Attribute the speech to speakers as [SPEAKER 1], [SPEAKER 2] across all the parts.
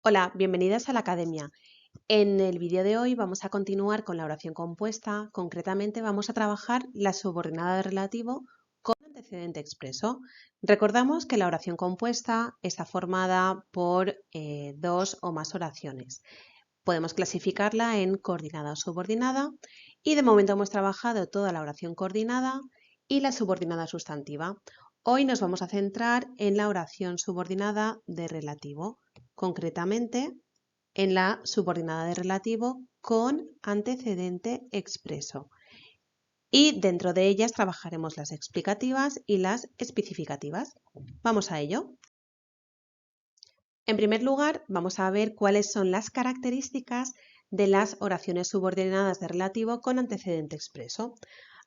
[SPEAKER 1] Hola, bienvenidas a la academia. En el vídeo de hoy vamos a continuar con la oración compuesta. Concretamente vamos a trabajar la subordinada de relativo con antecedente expreso. Recordamos que la oración compuesta está formada por dos o más oraciones. Podemos clasificarla en coordinada o subordinada y de momento hemos trabajado toda la oración coordinada y la subordinada sustantiva. Hoy nos vamos a centrar en la oración subordinada de relativo, concretamente en la subordinada de relativo con antecedente expreso. Y dentro de ellas trabajaremos las explicativas y las especificativas. Vamos a ello. En primer lugar, vamos a ver cuáles son las características de las oraciones subordinadas de relativo con antecedente expreso.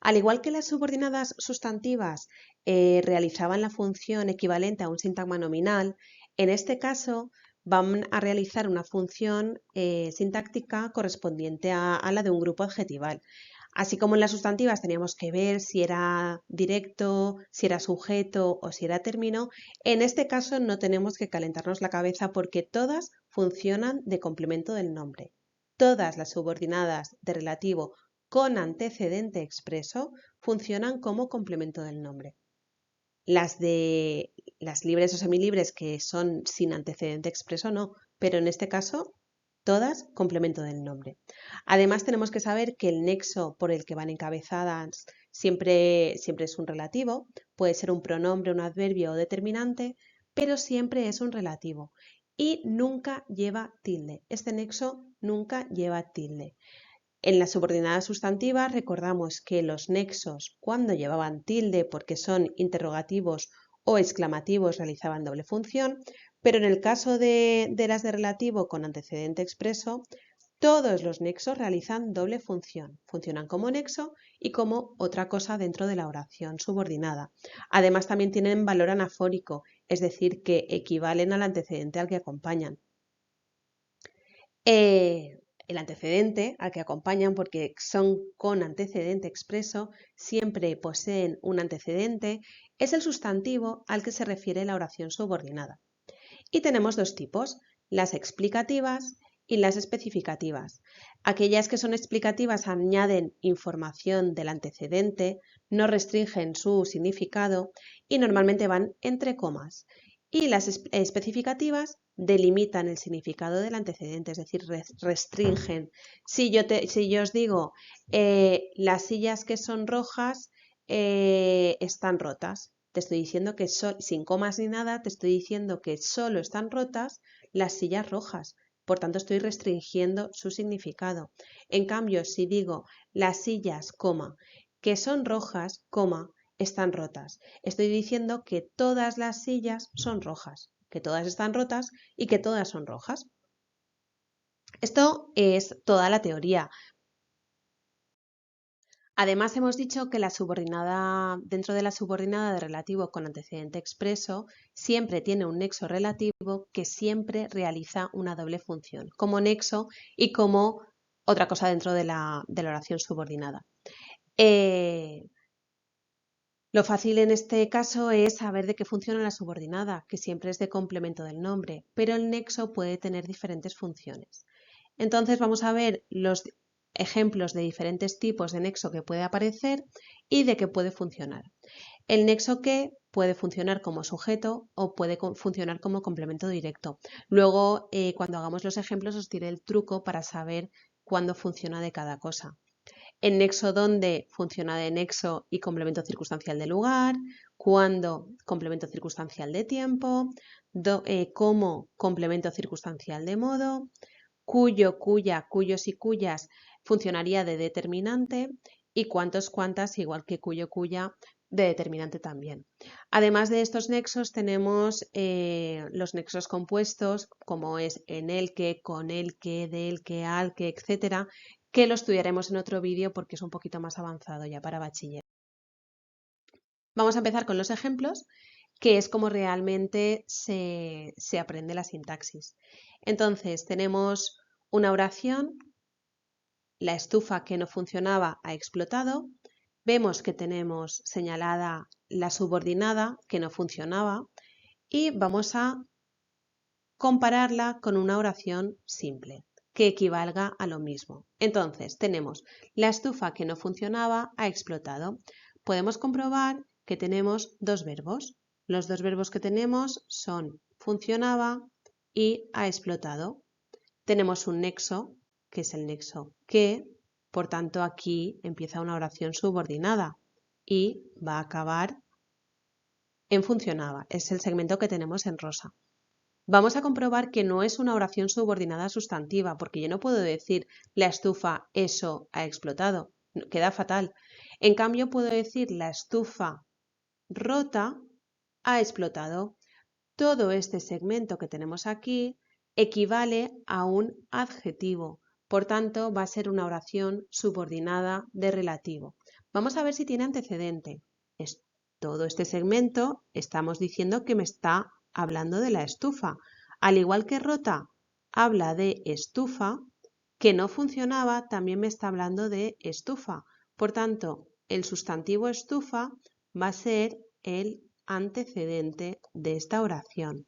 [SPEAKER 1] Al igual que las subordinadas sustantivas realizaban la función equivalente a un sintagma nominal, en este caso van a realizar una función sintáctica correspondiente a la de un grupo adjetival. Así como en las sustantivas teníamos que ver si era directo, si era sujeto o si era término, en este caso no tenemos que calentarnos la cabeza porque todas funcionan de complemento del nombre. Todas las subordinadas de relativo con antecedente expreso funcionan como complemento del nombre. Las libres o semilibres que son sin antecedente expreso no, pero en este caso todas complemento del nombre. Además tenemos que saber que el nexo por el que van encabezadas siempre es un relativo, puede ser un pronombre, un adverbio o determinante, pero siempre es un relativo y nunca lleva tilde. Este nexo nunca lleva tilde. En las subordinadas sustantivas recordamos que los nexos, cuando llevaban tilde porque son interrogativos o exclamativos, realizaban doble función, pero en el caso de las de relativo con antecedente expreso, todos los nexos realizan doble función, funcionan como nexo y como otra cosa dentro de la oración subordinada. Además también tienen valor anafórico, es decir, que equivalen al antecedente al que acompañan. El antecedente al que acompañan, porque son con antecedente expreso, siempre poseen un antecedente, es el sustantivo al que se refiere la oración subordinada. Y tenemos dos tipos, las explicativas y las especificativas. Aquellas que son explicativas añaden información del antecedente, no restringen su significado y normalmente van entre comas. Y las especificativas delimitan el significado del antecedente, es decir, restringen. Si yo os digo, las sillas que son rojas están rotas, te estoy diciendo que sin comas ni nada, te estoy diciendo que solo están rotas las sillas rojas. Por tanto, estoy restringiendo su significado. En cambio, si digo las sillas, coma, que son rojas, coma, están rotas, estoy diciendo que todas las sillas son rojas, que todas están rotas y que todas son rojas. Esto es toda la teoría. Además, hemos dicho que dentro de la subordinada de relativo con antecedente expreso, siempre tiene un nexo relativo que siempre realiza una doble función, como nexo y como otra cosa dentro de la oración subordinada. Lo fácil en este caso es saber de qué funciona la subordinada, que siempre es de complemento del nombre, pero el nexo puede tener diferentes funciones. Entonces vamos a ver los ejemplos de diferentes tipos de nexo que puede aparecer y de qué puede funcionar. El nexo que puede funcionar como sujeto o puede funcionar como complemento directo. Luego, cuando hagamos los ejemplos, os diré el truco para saber cuándo funciona de cada cosa. El nexo donde funciona de nexo y complemento circunstancial de lugar, cuando complemento circunstancial de tiempo, como complemento circunstancial de modo, cuyo, cuya, cuyos y cuyas funcionaría de determinante y cuántos, cuántas, igual que cuyo, cuya, de determinante también. Además de estos nexos tenemos los nexos compuestos, como es en el que, con el que, del que, al que, etcétera, que lo estudiaremos en otro vídeo porque es un poquito más avanzado ya para bachiller. Vamos a empezar con los ejemplos, que es como realmente se aprende la sintaxis. Entonces, tenemos una oración, la estufa que no funcionaba ha explotado, vemos que tenemos señalada la subordinada que no funcionaba y vamos a compararla con una oración simple que equivalga a lo mismo. Entonces, tenemos la estufa que no funcionaba ha explotado. Podemos comprobar que tenemos dos verbos. Los dos verbos que tenemos son funcionaba y ha explotado. Tenemos un nexo, que es el nexo que, por tanto, aquí empieza una oración subordinada y va a acabar en funcionaba. Es el segmento que tenemos en rosa. Vamos a comprobar que no es una oración subordinada sustantiva, porque yo no puedo decir la estufa, eso ha explotado. Queda fatal. En cambio, puedo decir la estufa rota ha explotado. Todo este segmento que tenemos aquí equivale a un adjetivo. Por tanto, va a ser una oración subordinada de relativo. Vamos a ver si tiene antecedente. Todo este segmento estamos diciendo que me está hablando de la estufa. Al igual que rota habla de estufa, que no funcionaba también me está hablando de estufa. Por tanto, el sustantivo estufa va a ser el antecedente de esta oración.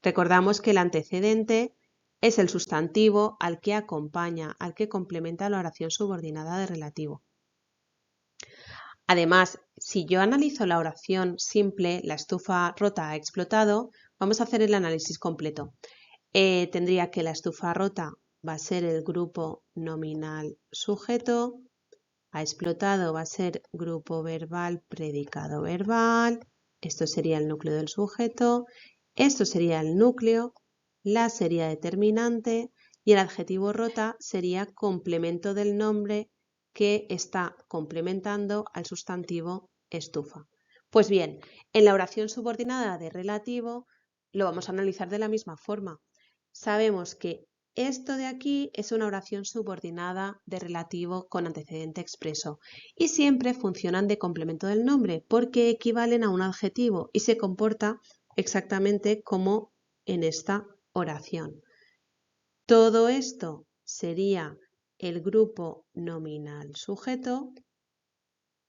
[SPEAKER 1] Recordamos que el antecedente es el sustantivo al que acompaña, al que complementa la oración subordinada de relativo. Además, si yo analizo la oración simple, la estufa rota ha explotado, vamos a hacer el análisis completo. Tendría que la estufa rota va a ser el grupo nominal sujeto, ha explotado va a ser grupo verbal predicado verbal, esto sería el núcleo del sujeto, esto sería el núcleo, la sería determinante y el adjetivo rota sería complemento del nombre que está complementando al sustantivo estufa. Pues bien, en la oración subordinada de relativo lo vamos a analizar de la misma forma. Sabemos que esto de aquí es una oración subordinada de relativo con antecedente expreso y siempre funcionan de complemento del nombre porque equivalen a un adjetivo y se comporta exactamente como en esta oración. Todo esto sería el grupo nominal sujeto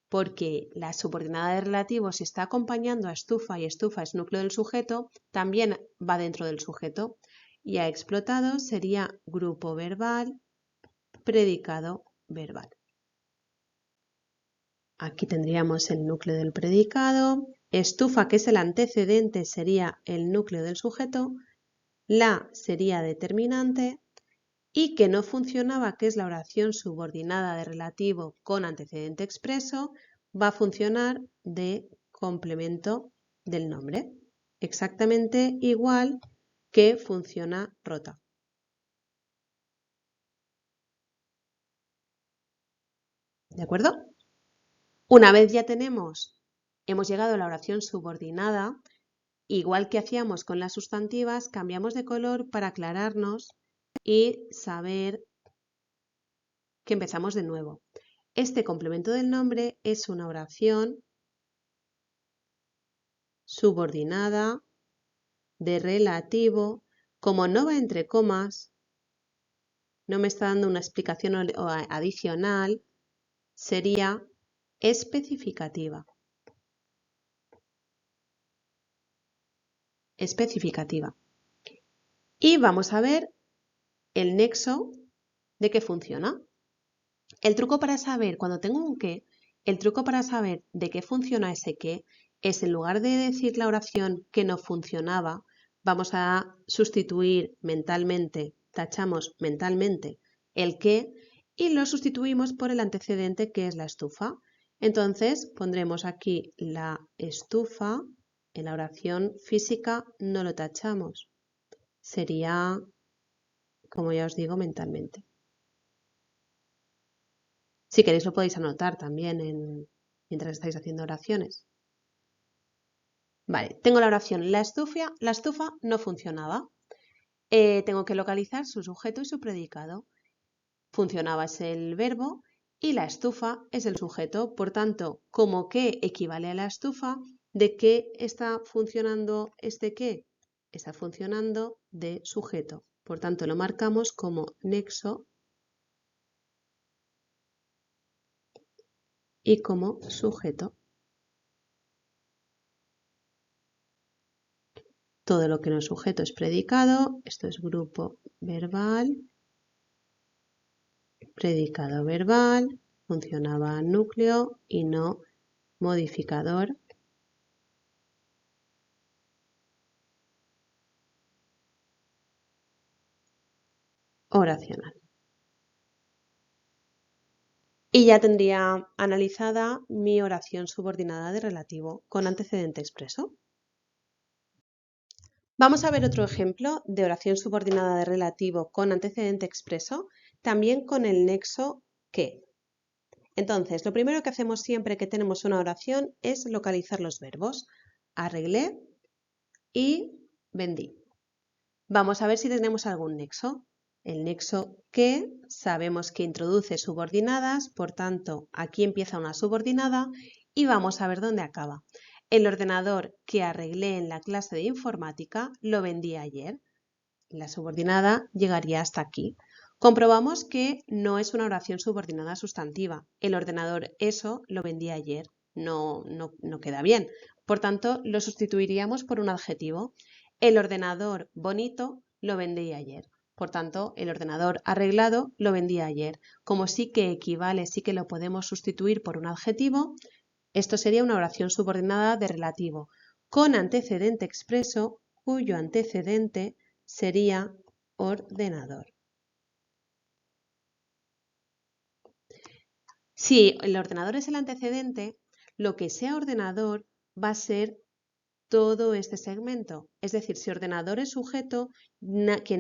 [SPEAKER 1] porque la subordinada de relativo, si está acompañando a estufa y estufa es núcleo del sujeto, también va dentro del sujeto. Y ha explotado sería grupo verbal, predicado verbal. Aquí tendríamos el núcleo del predicado, estufa, que es el antecedente, sería el núcleo del sujeto, la sería determinante y que no funcionaba, que es la oración subordinada de relativo con antecedente expreso, va a funcionar de complemento del nombre, exactamente igual que funciona rota. ¿De acuerdo? Una vez ya hemos llegado a la oración subordinada, igual que hacíamos con las sustantivas, cambiamos de color para aclararnos y saber que empezamos de nuevo. Este complemento del nombre es una oración subordinada de relativo. Como no va entre comas, no me está dando una explicación adicional, sería especificativa. Especificativa. Y vamos a ver el nexo de qué funciona. El truco para saber, cuando tengo un qué, el truco para saber de qué funciona ese qué es, en lugar de decir la oración que no funcionaba, vamos a sustituir mentalmente, tachamos mentalmente el qué y lo sustituimos por el antecedente que es la estufa. Entonces pondremos aquí la estufa, en la oración física no lo tachamos, sería, como ya os digo, mentalmente. Si queréis lo podéis anotar también mientras estáis haciendo oraciones. Vale, tengo la oración, la estufa no funcionaba. Tengo que localizar su sujeto y su predicado. Funcionaba es el verbo y la estufa es el sujeto. Por tanto, como que equivale a la estufa, ¿de qué está funcionando este qué? Está funcionando de sujeto. Por tanto, lo marcamos como nexo y como sujeto. Todo lo que no es sujeto es predicado. Esto es grupo verbal, predicado verbal, funcionaba núcleo y no modificador oracional. Y ya tendría analizada mi oración subordinada de relativo con antecedente expreso. Vamos a ver otro ejemplo de oración subordinada de relativo con antecedente expreso, también con el nexo que. Entonces, lo primero que hacemos siempre que tenemos una oración es localizar los verbos. Arreglé y vendí. Vamos a ver si tenemos algún nexo. El nexo que sabemos que introduce subordinadas, por tanto, aquí empieza una subordinada y vamos a ver dónde acaba. El ordenador que arreglé en la clase de informática lo vendí ayer. La subordinada llegaría hasta aquí. Comprobamos que no es una oración subordinada sustantiva. El ordenador eso lo vendí ayer. No queda bien. Por tanto, lo sustituiríamos por un adjetivo. El ordenador bonito lo vendí ayer. Por tanto, el ordenador arreglado lo vendí ayer. Como sí que equivale, sí que lo podemos sustituir por un adjetivo, esto sería una oración subordinada de relativo con antecedente expreso cuyo antecedente sería ordenador. Si el ordenador es el antecedente, lo que sea ordenador va a ser todo este segmento. Es decir, si ordenador es sujeto, que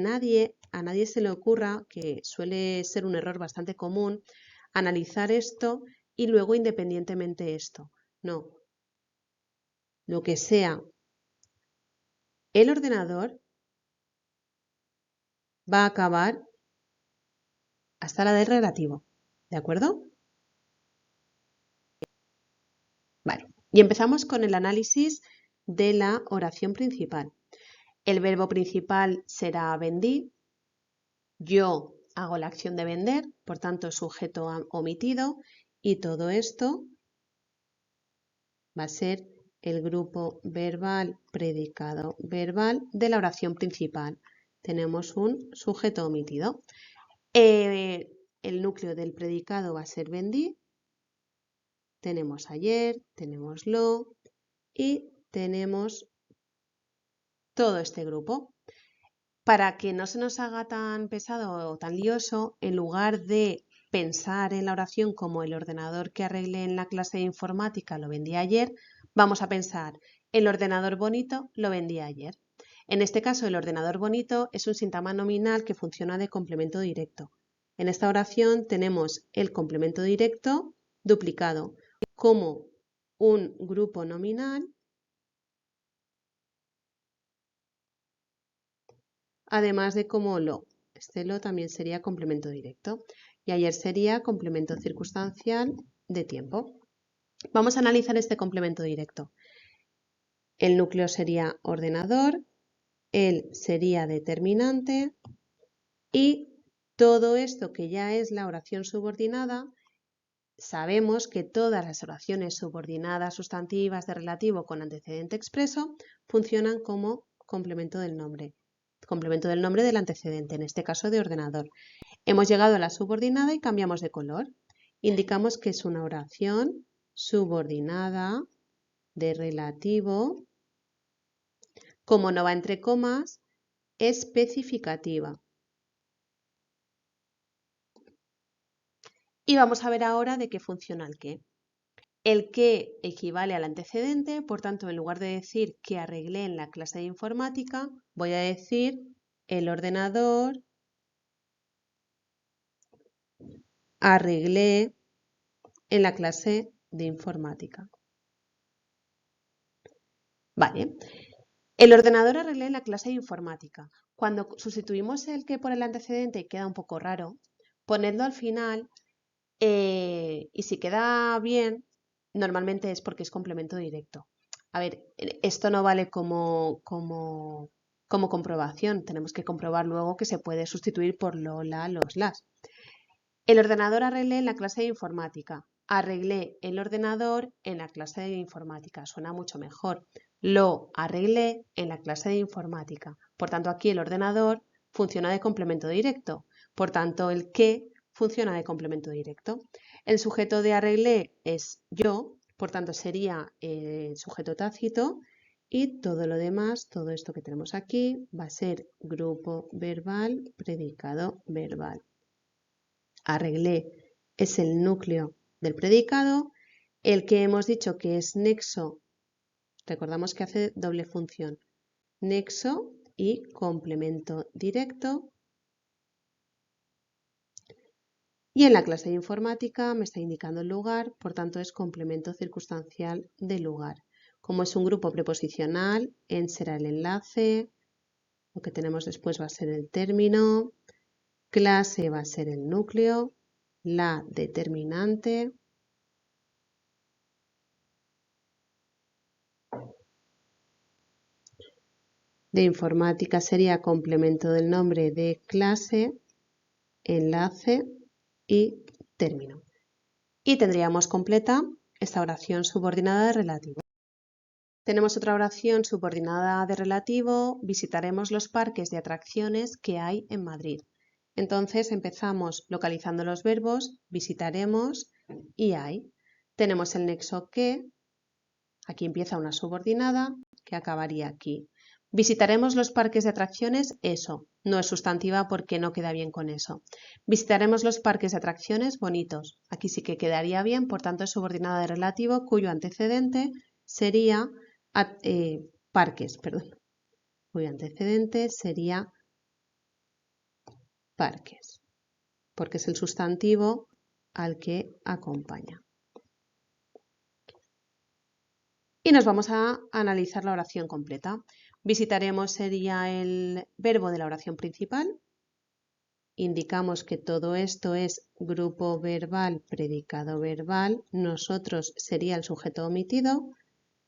[SPEAKER 1] a nadie se le ocurra, que suele ser un error bastante común, analizar esto y luego independientemente esto. No. Lo que sea el ordenador va a acabar hasta la del relativo. ¿De acuerdo? Vale. Y empezamos con el análisis de la oración principal. El verbo principal será vendí. Yo hago la acción de vender, por tanto sujeto omitido, y todo esto va a ser el grupo verbal, predicado verbal de la oración principal. Tenemos un sujeto omitido. El núcleo del predicado va a ser vendí. Tenemos ayer, tenemos lo y tenemos todo este grupo. Para que no se nos haga tan pesado o tan lioso, en lugar de pensar en la oración como el ordenador que arreglé en la clase de informática lo vendí ayer, vamos a pensar el ordenador bonito lo vendí ayer. En este caso, el ordenador bonito es un sintagma nominal que funciona de complemento directo. En esta oración tenemos el complemento directo duplicado como un grupo nominal, además de como lo. Este lo también sería complemento directo y ayer sería complemento circunstancial de tiempo. Vamos a analizar este complemento directo. El núcleo sería ordenador, él sería determinante y todo esto que ya es la oración subordinada, sabemos que todas las oraciones subordinadas sustantivas de relativo con antecedente expreso funcionan como complemento del nombre del antecedente, en este caso de ordenador. Hemos llegado a la subordinada y cambiamos de color. Indicamos que es una oración subordinada de relativo, como no va entre comas, especificativa. Y vamos a ver ahora de qué funciona el qué. El que equivale al antecedente, por tanto, en lugar de decir que arreglé en la clase de informática, voy a decir el ordenador arreglé en la clase de informática. Vale. El ordenador arreglé en la clase de informática. Cuando sustituimos el que por el antecedente queda un poco raro, ponedlo al final y si queda bien, normalmente es porque es complemento directo. A ver, esto no vale como comprobación. Tenemos que comprobar luego que se puede sustituir por lo, la, los, las. El ordenador arreglé en la clase de informática. Arreglé el ordenador en la clase de informática. Suena mucho mejor. Lo arreglé en la clase de informática. Por tanto, aquí el ordenador funciona de complemento directo. Por tanto, el qué funciona de complemento directo. El sujeto de arreglé es yo, por tanto sería el sujeto tácito y todo lo demás, todo esto que tenemos aquí, va a ser grupo verbal, predicado verbal. Arreglé es el núcleo del predicado. El que hemos dicho que es nexo, recordamos que hace doble función. Nexo y complemento directo. Y en la clase de informática me está indicando el lugar, por tanto es complemento circunstancial del lugar. Como es un grupo preposicional, en será el enlace, lo que tenemos después va a ser el término, clase va a ser el núcleo, la determinante, de informática sería complemento del nombre de clase, enlace y término. Y tendríamos completa esta oración subordinada de relativo. Tenemos otra oración subordinada de relativo, visitaremos los parques de atracciones que hay en Madrid. Entonces empezamos localizando los verbos, visitaremos y hay. Tenemos el nexo que, aquí empieza una subordinada que acabaría aquí. Visitaremos los parques de atracciones, eso, no es sustantiva porque no queda bien con eso. Visitaremos los parques de atracciones bonitos, aquí sí que quedaría bien, por tanto es subordinada de relativo cuyo antecedente sería parques, cuyo antecedente sería parques, porque es el sustantivo al que acompaña. Y nos vamos a analizar la oración completa. Visitaremos sería el verbo de la oración principal. Indicamos que todo esto es grupo verbal, predicado verbal. Nosotros sería el sujeto omitido.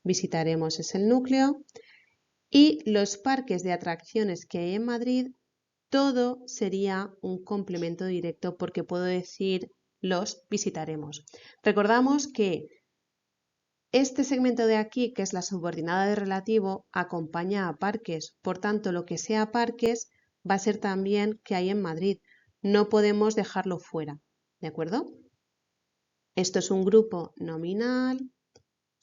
[SPEAKER 1] Visitaremos es el núcleo. Y los parques de atracciones que hay en Madrid, todo sería un complemento directo porque puedo decir los visitaremos. Recordamos que este segmento de aquí, que es la subordinada de relativo, acompaña a parques. Por tanto, lo que sea parques va a ser también que hay en Madrid. No podemos dejarlo fuera, ¿de acuerdo? Esto es un grupo nominal,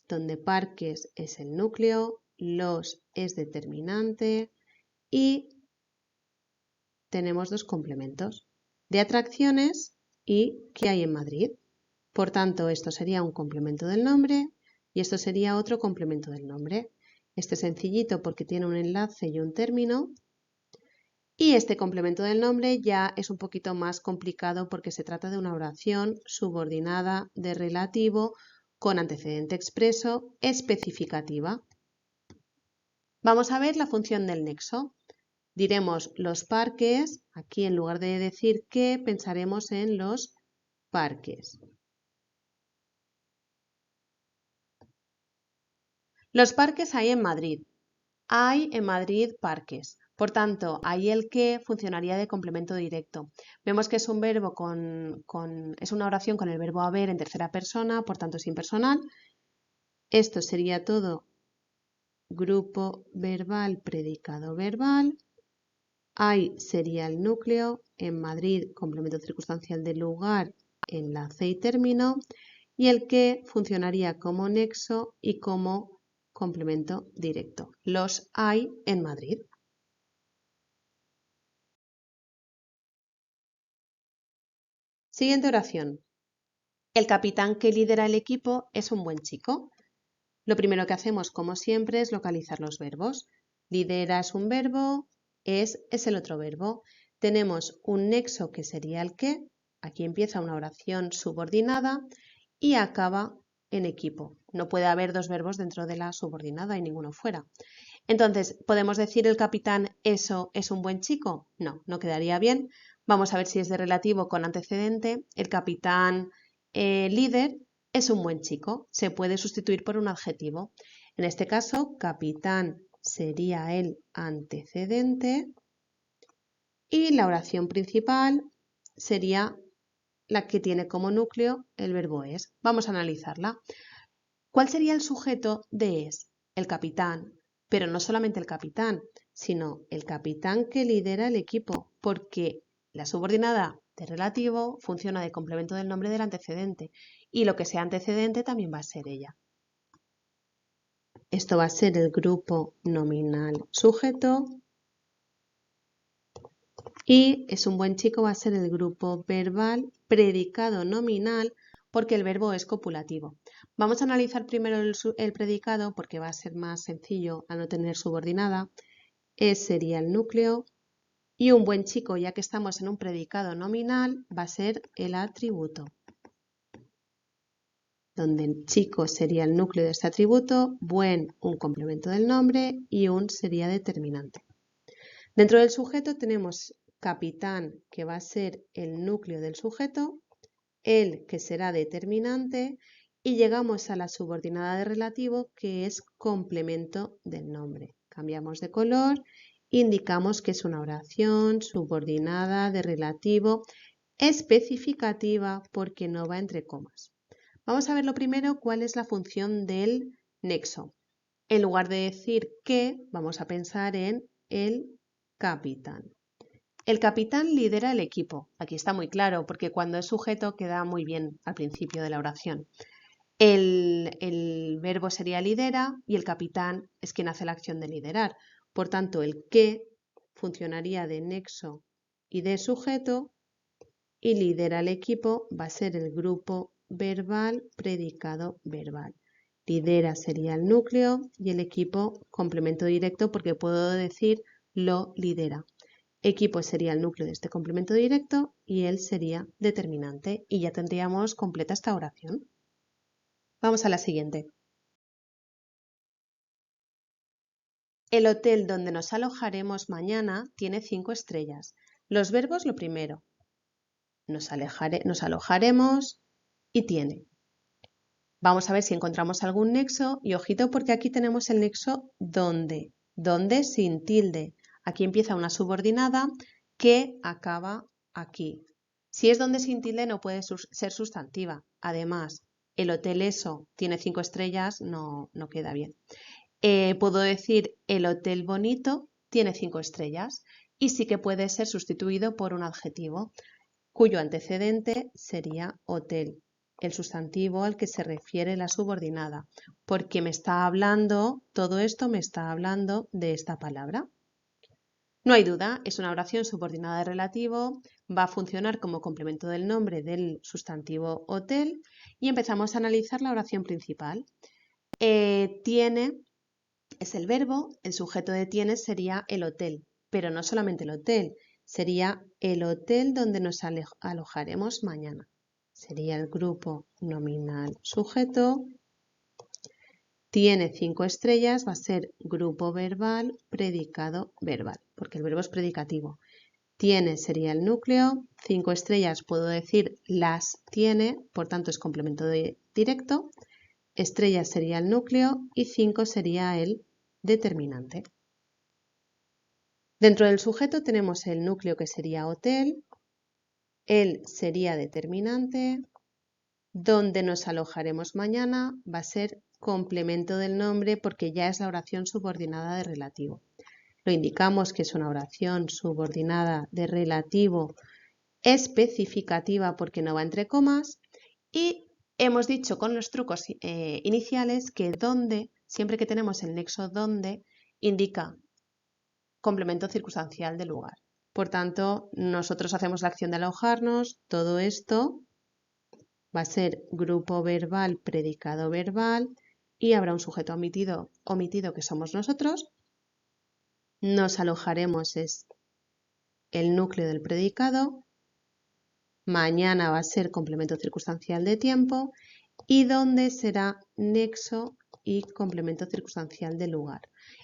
[SPEAKER 1] donde parques es el núcleo, los es determinante y tenemos dos complementos, de atracciones y que hay en Madrid. Por tanto, esto sería un complemento del nombre y esto sería otro complemento del nombre. Este es sencillito porque tiene un enlace y un término. Y este complemento del nombre ya es un poquito más complicado porque se trata de una oración subordinada de relativo con antecedente expreso especificativa. Vamos a ver la función del nexo. Diremos los parques, aquí en lugar de decir que, pensaremos en los parques. Los parques hay en Madrid. Hay en Madrid parques. Por tanto, ahí el que funcionaría de complemento directo. Vemos que es un verbo es una oración con el verbo haber en tercera persona, por tanto es impersonal. Esto sería todo grupo verbal, predicado verbal. Hay sería el núcleo. En Madrid, complemento circunstancial del lugar, enlace y término. Y el que funcionaría como nexo y como complemento directo. Los hay en Madrid. Siguiente oración. El capitán que lidera el equipo es un buen chico. Lo primero que hacemos, como siempre, es localizar los verbos. Lidera es un verbo, es el otro verbo. Tenemos un nexo que sería el que. Aquí empieza una oración subordinada y acaba en equipo. No puede haber dos verbos dentro de la subordinada y ninguno fuera. Entonces, ¿podemos decir el capitán eso es un buen chico? No, no quedaría bien. Vamos a ver si es de relativo con antecedente. El capitán líder es un buen chico. Se puede sustituir por un adjetivo. En este caso, capitán sería el antecedente y la oración principal sería la que tiene como núcleo el verbo es. Vamos a analizarla. ¿Cuál sería el sujeto de es? el capitán, pero no solamente el capitán, sino el capitán que lidera el equipo, porque la subordinada de relativo funciona de complemento del nombre del antecedente y lo que sea antecedente también va a ser ella. Esto va a ser el grupo nominal sujeto y es un buen chico, va a ser el grupo verbal predicado nominal porque el verbo es copulativo. Vamos a analizar primero el predicado porque va a ser más sencillo al no tener subordinada. Sería el núcleo y un buen chico, ya que estamos en un predicado nominal, va a ser el atributo, donde el chico sería el núcleo de este atributo, buen un complemento del nombre y un sería determinante. Dentro del sujeto tenemos capitán, que va a ser el núcleo del sujeto, el, que será determinante, y llegamos a la subordinada de relativo, que es complemento del nombre. Cambiamos de color, indicamos que es una oración subordinada de relativo especificativa porque no va entre comas. Vamos a ver lo primero cuál es la función del nexo. En lugar de decir que, vamos a pensar en el capitán. El capitán lidera el equipo. Aquí está muy claro porque cuando es sujeto queda muy bien al principio de la oración. El verbo sería lidera y el capitán es quien hace la acción de liderar. Por tanto, el que funcionaría de nexo y de sujeto y lidera el equipo va a ser el grupo verbal predicado verbal. Lidera sería el núcleo y el equipo complemento directo porque puedo decir lo lidera. Equipo sería el núcleo de este complemento directo y él sería determinante y ya tendríamos completa esta oración. Vamos a la siguiente. El hotel donde nos alojaremos mañana tiene 5 estrellas. Los verbos lo primero. Nos alojaremos y tiene. Vamos a ver si encontramos algún nexo y ojito porque aquí tenemos el nexo donde. Donde sin tilde. Aquí empieza una subordinada que acaba aquí. Si es donde sin tilde no puede ser sustantiva. Además, el hotel eso tiene 5 estrellas, no queda bien. Puedo decir el hotel bonito tiene 5 estrellas y sí que puede ser sustituido por un adjetivo cuyo antecedente sería hotel, el sustantivo al que se refiere la subordinada, porque me está hablando, todo esto me está hablando de esta palabra. No hay duda, es una oración subordinada de relativo, va a funcionar como complemento del nombre del sustantivo hotel y empezamos a analizar la oración principal. Tiene es el verbo, el sujeto de tiene sería el hotel, pero no solamente el hotel, sería el hotel donde nos alojaremos mañana. Sería el grupo nominal sujeto. Tiene 5 estrellas, va a ser grupo verbal, predicado verbal, porque el verbo es predicativo. Tiene sería el núcleo, 5 estrellas puedo decir las tiene, por tanto es complemento directo. Estrellas sería el núcleo y 5 sería el determinante. Dentro del sujeto tenemos el núcleo que sería hotel, el sería determinante, donde nos alojaremos mañana va a ser complemento del nombre porque ya es la oración subordinada de relativo. Lo indicamos que es una oración subordinada de relativo especificativa porque no va entre comas y hemos dicho con los trucos iniciales que donde, siempre que tenemos el nexo donde, indica complemento circunstancial del lugar. Por tanto, nosotros hacemos la acción de alojarnos, todo esto va a ser grupo verbal, predicado verbal y habrá un sujeto omitido que somos nosotros. Nos alojaremos es el núcleo del predicado. Mañana va a ser complemento circunstancial de tiempo y donde será nexo y complemento circunstancial de lugar.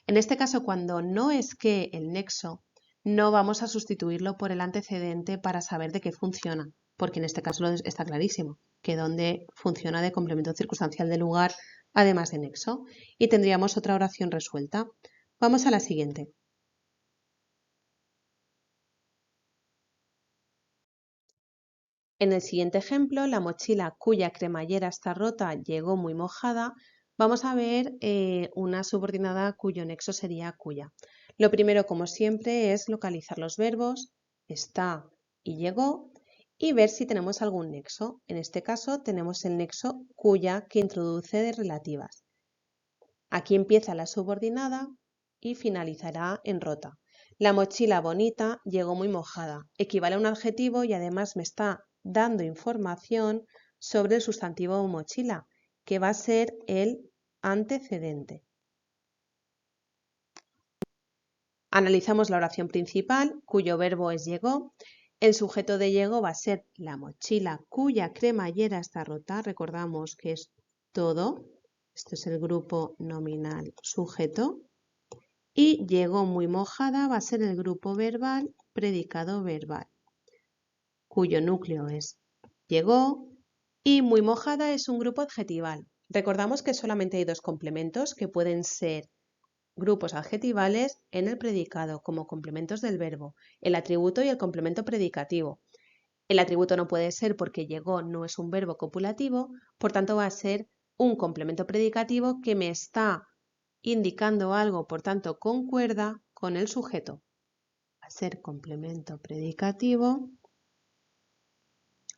[SPEAKER 1] En este caso, cuando no es que el nexo, no vamos a sustituirlo por el antecedente para saber de qué funciona, porque en este caso está clarísimo, que donde funciona de complemento circunstancial de lugar, además de nexo, y tendríamos otra oración resuelta. Vamos a la siguiente. En el siguiente ejemplo, la mochila cuya cremallera está rota llegó muy mojada, Vamos a ver una subordinada cuyo nexo sería cuya. Lo primero, como siempre, es localizar los verbos está y llegó y ver si tenemos algún nexo. En este caso tenemos el nexo cuya que introduce de relativas. Aquí empieza la subordinada y finalizará en rota. La mochila bonita llegó muy mojada. Equivale a un adjetivo y además me está dando información sobre el sustantivo mochila, que va a ser el antecedente. Analizamos la oración principal, cuyo verbo es llegó. El sujeto de llegó va a ser la mochila cuya cremallera está rota. Recordamos que es todo. Este es el grupo nominal sujeto. Y llegó muy mojada va a ser el grupo verbal predicado verbal, cuyo núcleo es llegó. Y muy mojada es un grupo adjetival. Recordamos que solamente hay dos complementos que pueden ser grupos adjetivales en el predicado como complementos del verbo, el atributo y el complemento predicativo. El atributo no puede ser porque llegó no es un verbo copulativo, por tanto va a ser un complemento predicativo que me está indicando algo, por tanto concuerda con el sujeto. Va a ser complemento predicativo,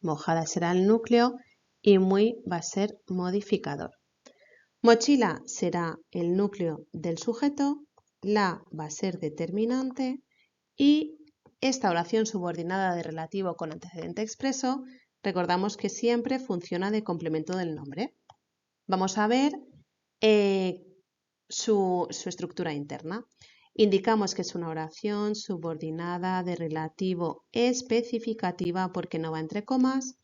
[SPEAKER 1] mojada será el núcleo y muy va a ser modificador. Mochila será el núcleo del sujeto, la va a ser determinante y esta oración subordinada de relativo con antecedente expreso, recordamos que siempre funciona de complemento del nombre. Vamos a ver su estructura interna. Indicamos que es una oración subordinada de relativo especificativa porque no va entre comas.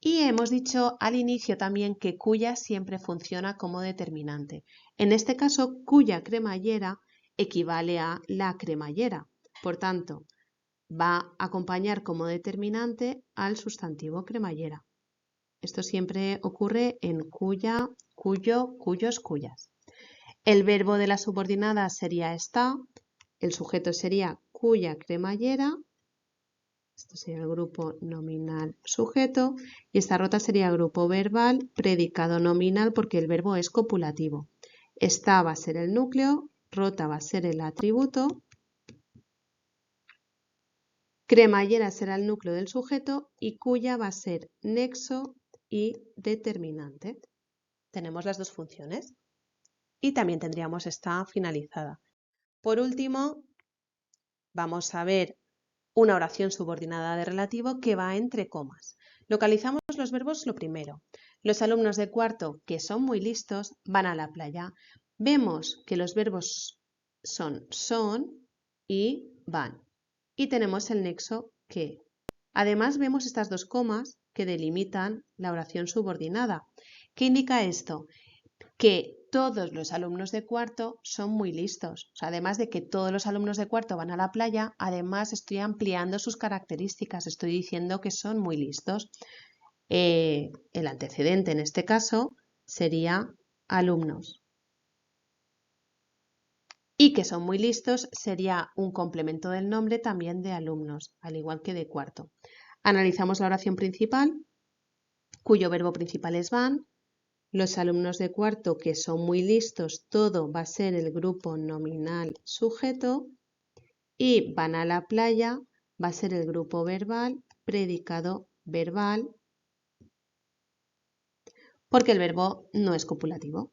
[SPEAKER 1] Y hemos dicho al inicio también que cuya siempre funciona como determinante. En este caso, cuya cremallera equivale a la cremallera. Por tanto, va a acompañar como determinante al sustantivo cremallera. Esto siempre ocurre en cuya, cuyo, cuyos, cuyas. El verbo de la subordinada sería está, el sujeto sería cuya cremallera. Esto sería el grupo nominal sujeto y esta rota sería el grupo verbal predicado nominal porque el verbo es copulativo. Esta va a ser el núcleo, rota va a ser el atributo, cremallera será el núcleo del sujeto y cuya va a ser nexo y determinante. Tenemos las dos funciones y también tendríamos esta finalizada. Por último, vamos a ver una oración subordinada de relativo que va entre comas. Localizamos los verbos lo primero. Los alumnos de cuarto, que son muy listos, van a la playa. Vemos que los verbos son y van. Y tenemos el nexo que. Además vemos estas dos comas que delimitan la oración subordinada. ¿Qué indica esto? Que todos los alumnos de cuarto son muy listos. O sea, además de que todos los alumnos de cuarto van a la playa, además estoy ampliando sus características, estoy diciendo que son muy listos. El antecedente en este caso sería alumnos. Y que son muy listos sería un complemento del nombre también de alumnos, al igual que de cuarto. Analizamos la oración principal, cuyo verbo principal es van. Los alumnos de cuarto que son muy listos, todo va a ser el grupo nominal sujeto y van a la playa, va a ser el grupo verbal, predicado verbal, porque el verbo no es copulativo.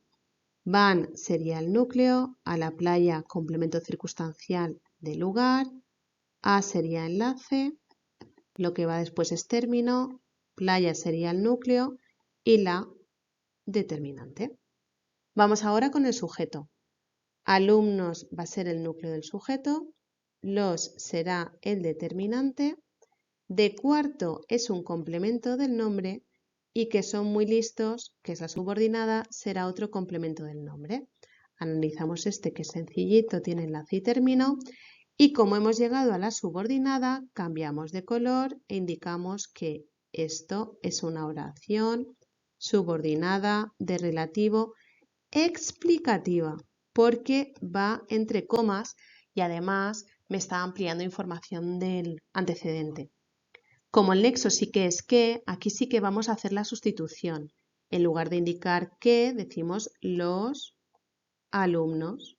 [SPEAKER 1] Van sería el núcleo, a la playa complemento circunstancial de lugar, a sería enlace, lo que va después es término, playa sería el núcleo y la determinante. Vamos ahora con el sujeto. Alumnos va a ser el núcleo del sujeto, los será el determinante, de cuarto es un complemento del nombre y que son muy listos, que es la subordinada, será otro complemento del nombre. Analizamos este que es sencillito, tiene enlace y término y como hemos llegado a la subordinada, cambiamos de color e indicamos que esto es una oración subordinada de relativo explicativa porque va entre comas y además me está ampliando información del antecedente. Como el nexo sí que es que, aquí sí que vamos a hacer la sustitución. En lugar de indicar que, decimos los alumnos.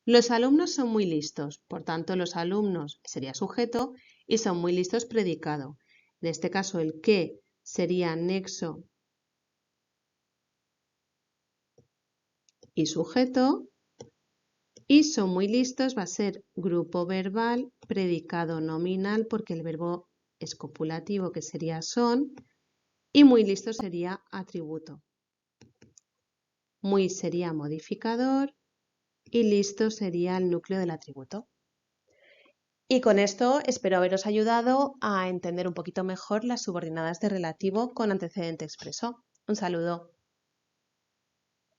[SPEAKER 1] Los alumnos son muy listos, por tanto los alumnos sería sujeto y son muy listos predicado. En este caso el que sería nexo y sujeto, y son muy listos va a ser grupo verbal, predicado nominal porque el verbo es copulativo que sería son, y muy listos sería atributo. Muy sería modificador y listo sería el núcleo del atributo. Y con esto espero haberos ayudado a entender un poquito mejor las subordinadas de relativo con antecedente expreso. Un saludo.